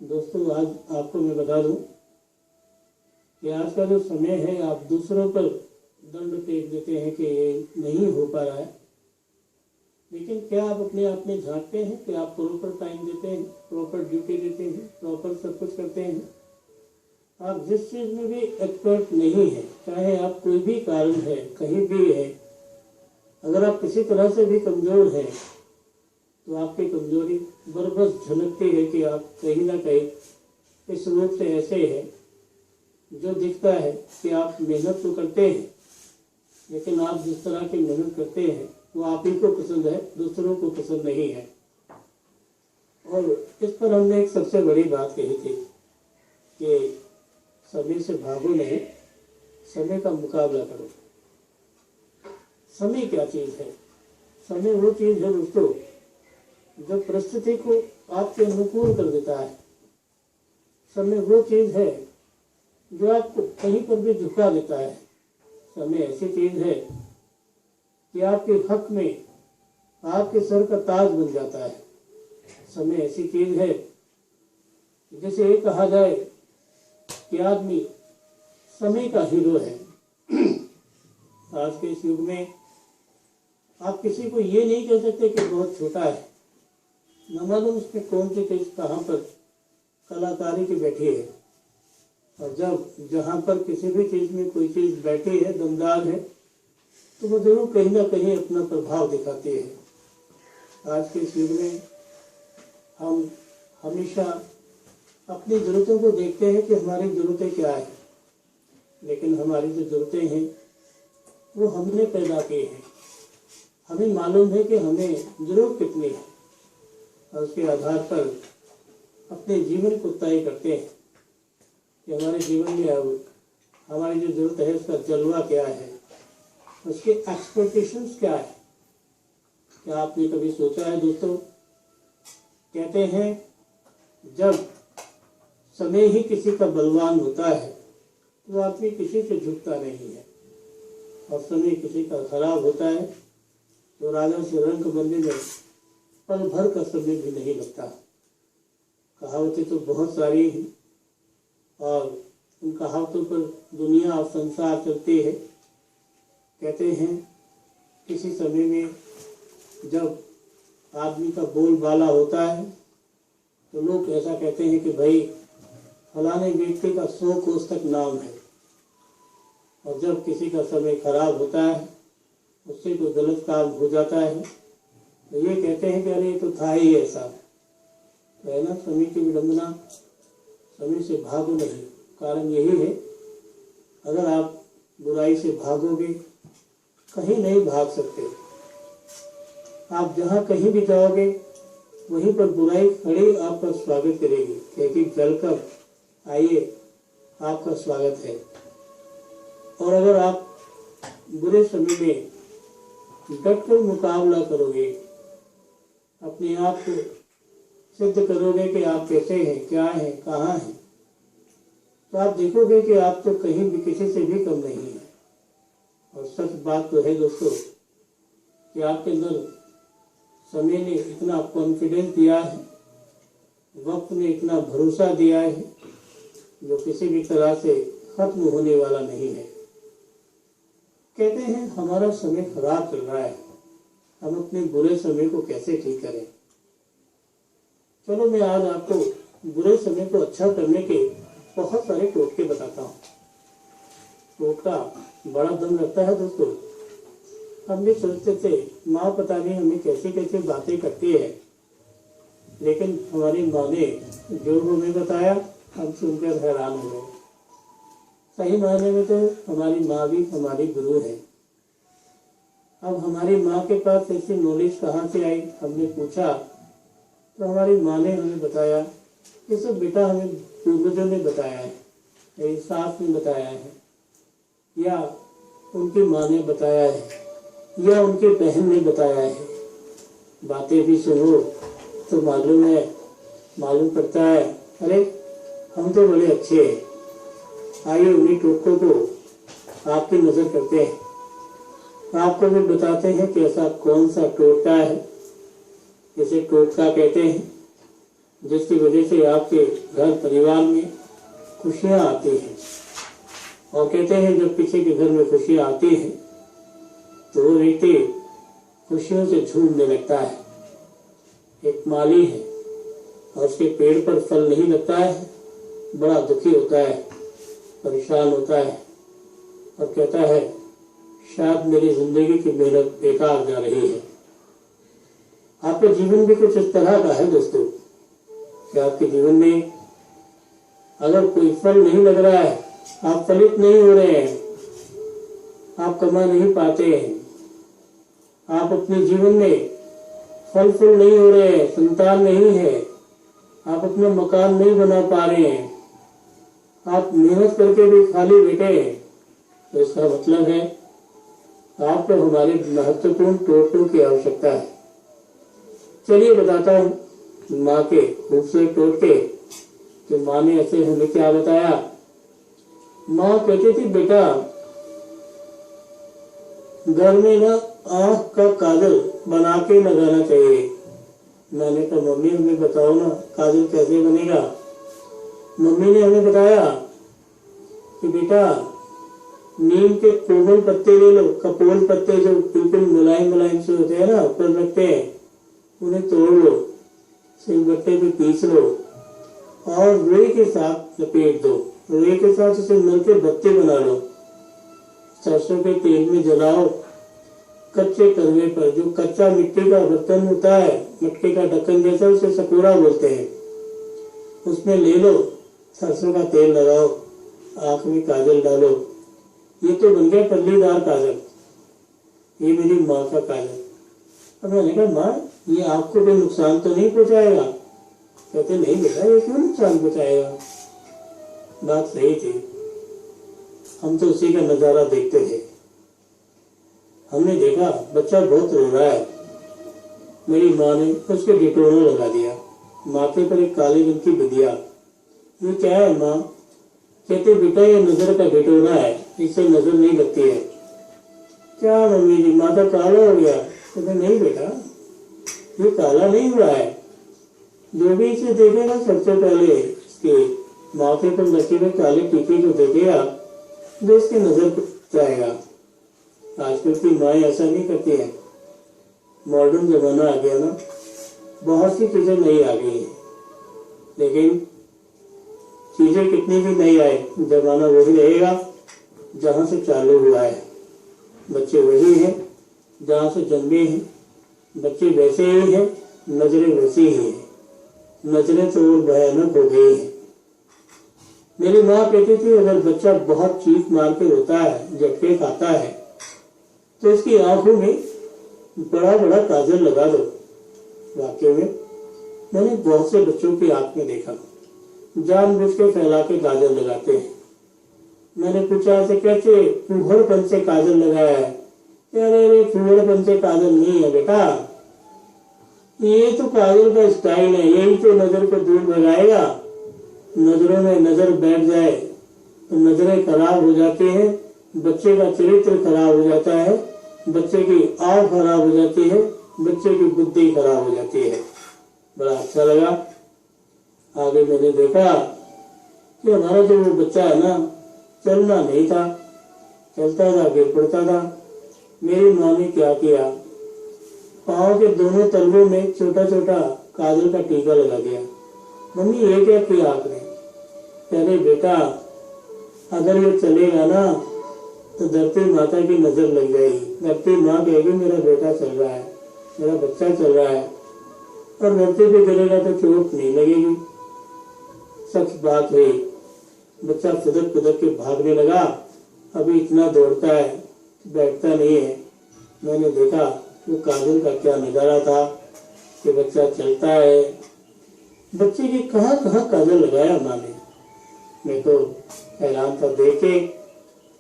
दोस्तों, आज आपको मैं बता दूं कि आज का जो समय है, आप दूसरों पर दंड फेंक देते हैं कि ये नहीं हो पा रहा है, लेकिन क्या आप अपने आप में झांकते हैं कि आप प्रॉपर टाइम देते हैं, प्रॉपर ड्यूटी देते हैं, प्रॉपर सब कुछ करते हैं? आप जिस चीज़ में भी एक्सपर्ट नहीं है, चाहे आप कोई भी कारण है, कहीं भी है, अगर आप किसी तरह से भी कमज़ोर हैं तो आपकी कमजोरी बरबस झलकती है कि आप कहीं ना कहीं इस रूप से ऐसे हैं जो दिखता है कि आप मेहनत तो करते हैं, लेकिन आप जिस तरह की मेहनत करते हैं वो आप ही को पसंद है, दूसरों को पसंद नहीं है। और इस पर हमने एक सबसे बड़ी बात कही थी कि समय से भागो नहीं, समय का मुकाबला करो। समय क्या चीज़ है? समय वो चीज़ है दोस्तों जो परिस्थिति को आपके अनुकूल कर देता है। समय वो चीज़ है जो आपको कहीं पर भी झुका देता है। समय ऐसी चीज़ है कि आपके हक में आपके सर का ताज बन जाता है। समय ऐसी चीज़ है जैसे ये कहा जाए कि आदमी समय का हीरो है। आज के इस युग में आप किसी को ये नहीं कह सकते कि बहुत छोटा है, न मालूम उसमें कौन सी चीज़ कहाँ पर कलाकारी की बैठी है। और जब जहाँ पर किसी भी चीज़ में कोई चीज़ बैठी है, दमदार है, तो वो जरूर कहीं ना कहीं अपना प्रभाव दिखाती है। आज के इस युग में हम हमेशा अपनी ज़रूरतों को देखते हैं कि हमारी ज़रूरतें क्या है, लेकिन हमारी जो ज़रूरतें हैं वो हमने पैदा की हैं। हमें मालूम है कि हमें ज़रूरत कितनी है, और उसके आधार पर अपने जीवन को तय करते हैं कि हमारे जीवन में अब हमारी जो ज़रूरत है उसका जलवा क्या है, उसके एक्सपेक्टेशंस क्या है। क्या आपने कभी सोचा है दोस्तों? कहते हैं जब समय ही किसी का बलवान होता है तो आदमी किसी से झुकता नहीं है, और समय किसी का खराब होता है तो राजा से रंग बनने में पल भर का समय भी नहीं लगता। कहावतें तो बहुत सारी हैं और उन कहावतों पर दुनिया और संसार चलते हैं। कहते हैं किसी समय में जब आदमी का बोलबाला होता है तो लोग ऐसा कहते हैं कि भाई फलाने व्यक्ति का 100 कोस तक नाम है, और जब किसी का समय खराब होता है, उससे कोई गलत काम हो जाता है, तो ये कहते हैं कि अरे ये तो था ही ऐसा। तो है ना समय की विडंबना। समय से भागो नहीं, कारण यही है अगर आप बुराई से भागोगे कहीं नहीं भाग सकते। आप जहाँ कहीं भी जाओगे वहीं पर बुराई खड़ी आपका स्वागत करेगी, क्योंकि वेलकम, आइए, आपका स्वागत है। और अगर आप बुरे समय में डटकर मुकाबला करोगे, अपने आप को सिद्ध करोगे कि आप कैसे हैं, क्या हैं, कहाँ हैं, तो आप देखोगे कि आप तो कहीं भी किसी से भी कम नहीं है। और सच बात तो है दोस्तों कि आपके अंदर समय ने इतना कॉन्फिडेंस दिया है, वक्त ने इतना भरोसा दिया है जो किसी भी तरह से खत्म होने वाला नहीं है। कहते हैं हमारा समय खराब चल रहा है, हम अपने बुरे समय को कैसे ठीक करें। चलो मैं आज आपको बुरे समय को अच्छा करने के बहुत सारे टोटके बताता हूँ। टोटका बड़ा दम लगता है दोस्तों। हम भी सोचते थे माँ पता नहीं हमें कैसी कैसी बातें करती है, लेकिन हमारी माँ ने जो हमें बताया हम सुनकर हैरान हो गए। सही मायने में तो हमारी माँ भी हमारी गुरु है। अब हमारी माँ के पास ऐसी नॉलेज कहाँ से आई, हमने पूछा तो हमारी माँ ने हमें बताया ये सब बेटा हमें पूर्वजों ने बताया है, मेरी सास ने बताया है, या उनकी माँ ने बताया है, या उनके बहन ने बताया है। बातें भी सुनो तो मालूम पड़ता है अरे हम तो बड़े अच्छे हैं। आइए उन्हीं टोटकों को आपकी नज़र करते हैं, आपको भी बताते हैं कि ऐसा कौन सा टोटका है जिसे टोटका कहते हैं जिसकी वजह से आपके घर परिवार में खुशियाँ आती हैं। और कहते हैं जब किसी के घर में खुशियाँ आती हैं तो वो व्यक्ति खुशियों से झूमने लगता है। एक माली है और उसके पेड़ पर फल नहीं लगता है, बड़ा दुखी होता है, परेशान होता है और कहता है शायद मेरी जिंदगी की मेहनत बेकार जा रही है। आपका जीवन भी कुछ इस तरह का है दोस्तों कि आपके जीवन में अगर कोई फल नहीं लग रहा है, आप फलित नहीं हो रहे हैं, आप कमा नहीं पाते हैं, आप अपने जीवन में फल फूल नहीं हो रहे हैं, संतान नहीं है, आप अपना मकान नहीं बना पा रहे हैं, आप मेहनत करके भी खाली बैठे हैं, तो इसका मतलब है आपको हमारे महत्वपूर्ण टोटकों की आवश्यकता है। चलिए बताता हूँ माँ के खूबसूरत टोटके कि माँ ने ऐसे हमें क्या बताया। माँ कहती थी बेटा घर में ना आँख का काजल बना के लगाना चाहिए। मैंने कहा मम्मी हमें बताओ ना काजल कैसे बनेगा। मम्मी ने हमें बताया कि बेटा नीम के कोमल पत्ते ले लो, कपोल पत्ते जो बिल्कुल मुलायम मुलायम से होते हैं ना, ऊपर लगते हैं, उन्हें तोड़ लो, सिलबट्टे पे पीस लो और रुई के साथ लपेट दो। रुई के साथ उसे मिल के बत्ती बना लो, सरसों के तेल में जलाओ। कच्चे तवे पर जो कच्चा मिट्टी का बर्तन होता है, मटके का ढक्कन जैसा, उसे सकोरा बोलते हैं, उसमें ले लो, सरसों का तेल लगाओ, आँख में काजल डालो। ये तो बन गया पल्लीदार काजल। ये मेरी माँ का काजल। अब मैंने कहा माँ ये आपको कोई नुकसान तो नहीं पहुँचाएगा। कहते नहीं बेटा ये क्यों नुकसान पहुँचाएगा। बात सही थी, हम तो उसी का नजारा देखते थे। हमने देखा बच्चा बहुत रो रहा है, मेरी माँ ने उसके ढिढोरा लगा दिया, माथे पर एक काले रंग की बिंदिया। ये क्या है माँ। कहते बेटा ये नजर का ढिढोरा है, इससे नजर नहीं लगती है। क्या मम्मी जी माथा काला हो गया। कहते नहीं बेटा ये काला नहीं हुआ है, जो भी इसे देखेगा सबसे पहले इसके माथे पर लगे हुए काले टीके को देखेगा जो इसकी नजर जाएगा। आजकल की माएँ ऐसा नहीं करती है। मॉडर्न जमाना आ गया ना, बहुत सी चीजें नई आ गई है, लेकिन चीजें कितनी भी नई आए जमाना वही रहेगा जहाँ से चालू हुआ है। बच्चे वही हैं जहाँ से जन्मे हैं, बच्चे वैसे ही हैं, नजरें वैसी ही हैं। नजरें तो और भयानक हो गई हैं। मेरी माँ कहती थी अगर बच्चा बहुत चीख मार के रोता है, झटके खाता है, तो इसकी आंखों में बड़ा बड़ा काजल लगा दो। वाकई में मैंने बहुत से बच्चों की आंख में देखा, जानबूझ के फैला के काजल लगाते हैं। मैंने पूछा ऐसे कैसे, फूहड़पन से काजल लगाया है। अरे फूहड़पन से काजल नहीं है बेटा, ये तो काजल का स्टाइल है, यही तो नजर को दूर भगाएगा। नजरों में नजर बैठ जाए तो नजरें खराब हो जाती हैं, बच्चे का चरित्र खराब हो जाता है, बच्चे की आँख खराब हो जाती है, बच्चे की बुद्धि खराब हो जाती है। बड़ा अच्छा लगा। आगे मैंने देखा कि हमारा जो वो बच्चा है ना, चलना नहीं था, चलता था गिर पड़ता था। मेरी माँ ने क्या किया, पाँव के दोनों तलवों में छोटा छोटा काजल का टीका लगा दिया। मम्मी ये क्या किया आपने। अरे बेटा अगर ये चलेगा ना तो धरती माता की नजर लग जाएगी। धरती माँ कहेगी मेरा बेटा चल रहा है, मेरा बच्चा चल रहा है, और धरती पे गिरेगा तो चोट नहीं लगेगी। सच बात हुई, बच्चा खुदक खुदक के भागने लगा। अभी इतना दौड़ता है, बैठता नहीं है। मैंने देखा वो काजल का क्या नजारा था कि बच्चा चलता है। बच्चे की कहाँ कहाँ काजल लगाया माँ ने। मैं तो हैरान था देखे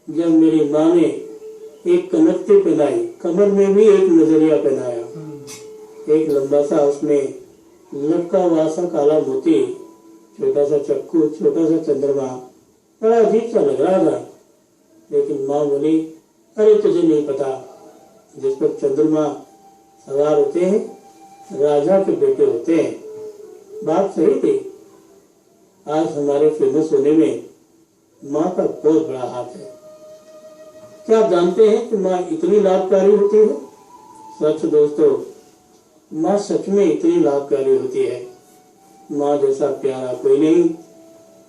जब मेरी माँ ने एक कनकती पहनाई, कमर में भी एक नजरिया पहनाया, एक लंबा सा उसमें लटका हुआ सा काला मोती, छोटा सा चक्कू, छोटा सा चंद्रमा, बड़ा अजीब सा लग रहा था। लेकिन माँ बोली अरे तुझे नहीं पता, जिस पर चंद्रमा सवार होते हैं राजा के बेटे होते हैं। बात सही थी। आज हमारे फेमस होने में माँ का बहुत बड़ा हाथ है। क्या आप जानते हैं कि माँ इतनी लाभकारी होती है? सच दोस्तों, माँ सच में इतनी लाभकारी होती है। माँ जैसा प्यारा कोई नहीं,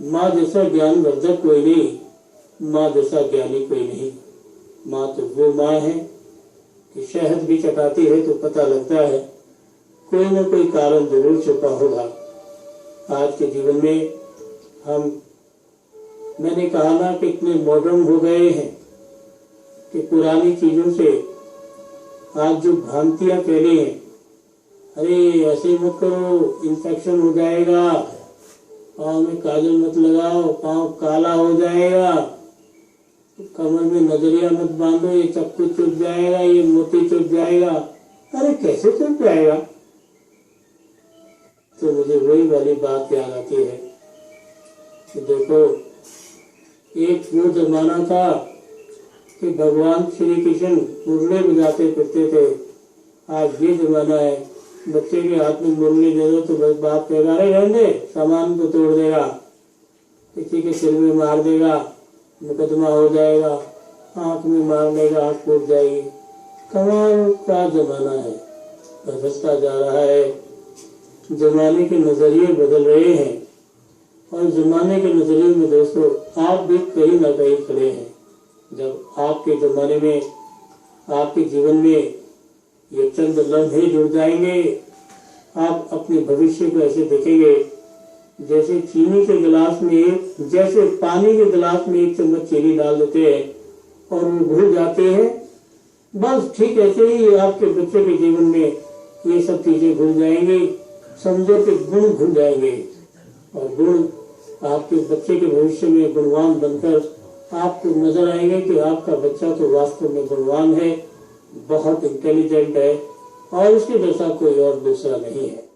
माँ जैसा ज्ञानवर्धक कोई नहीं, माँ जैसा ज्ञानी कोई नहीं। माँ तो वो माँ है कि शहद भी चटाती है तो पता लगता है कोई न कोई कारण जरूर छुपा होगा। आज के जीवन में मैंने कहा ना कि इतने मॉडर्न हो गए हैं कि पुरानी चीजों से आज जो भ्रांतियां फैली हैं, अरे ऐसे मत करो, इन्फेक्शन हो जाएगा, पाँव में काजल मत लगाओ, पाँव काला हो जाएगा, कमर में नजरिया मत बांधो, ये चक्कू चुभ जाएगा, ये मोती चुभ जाएगा। अरे कैसे चुभ जाएगा? तो मुझे वही वाली बात याद आती है कि देखो, एक वो जमाना था कि भगवान श्री कृष्ण मुरली बजाते फिरते थे। आज ये जमाना है, बच्चे के हाथ में मुरली दे दो तो बस बाप कहेगा अरे रहने दे, सामान को तोड़ देगा, किसी के सिर में मार देगा, मुकदमा हो जाएगा, आंख में मार लेगा, आंख फूट जाएगी। कमाल का जमाना है, बदलता जा रहा है। जमाने के नजरिए बदल रहे हैं और जमाने के नजरिए में दोस्तों आप भी कहीं ना कहीं खड़े हैं। जब आपके जमाने में, आपके जीवन में ये चंद लम्हे जुड़ जाएंगे, आप अपने भविष्य को ऐसे देखेंगे जैसे चीनी के गिलास में, जैसे पानी के गिलास में एक चम्मच चीनी डाल देते हैं और वो घुल जाते हैं। बस ठीक ऐसे ही आपके बच्चे के जीवन में ये सब चीजें घुल जाएंगी। समझो कि गुण घुल जाएंगे और गुण आपके बच्चे के भविष्य में गुणवान बनकर आपको नजर आएंगे कि आपका बच्चा तो वास्तव में गुणवान है, बहुत इंटेलिजेंट है और उसके जैसा कोई और दूसरा नहीं है।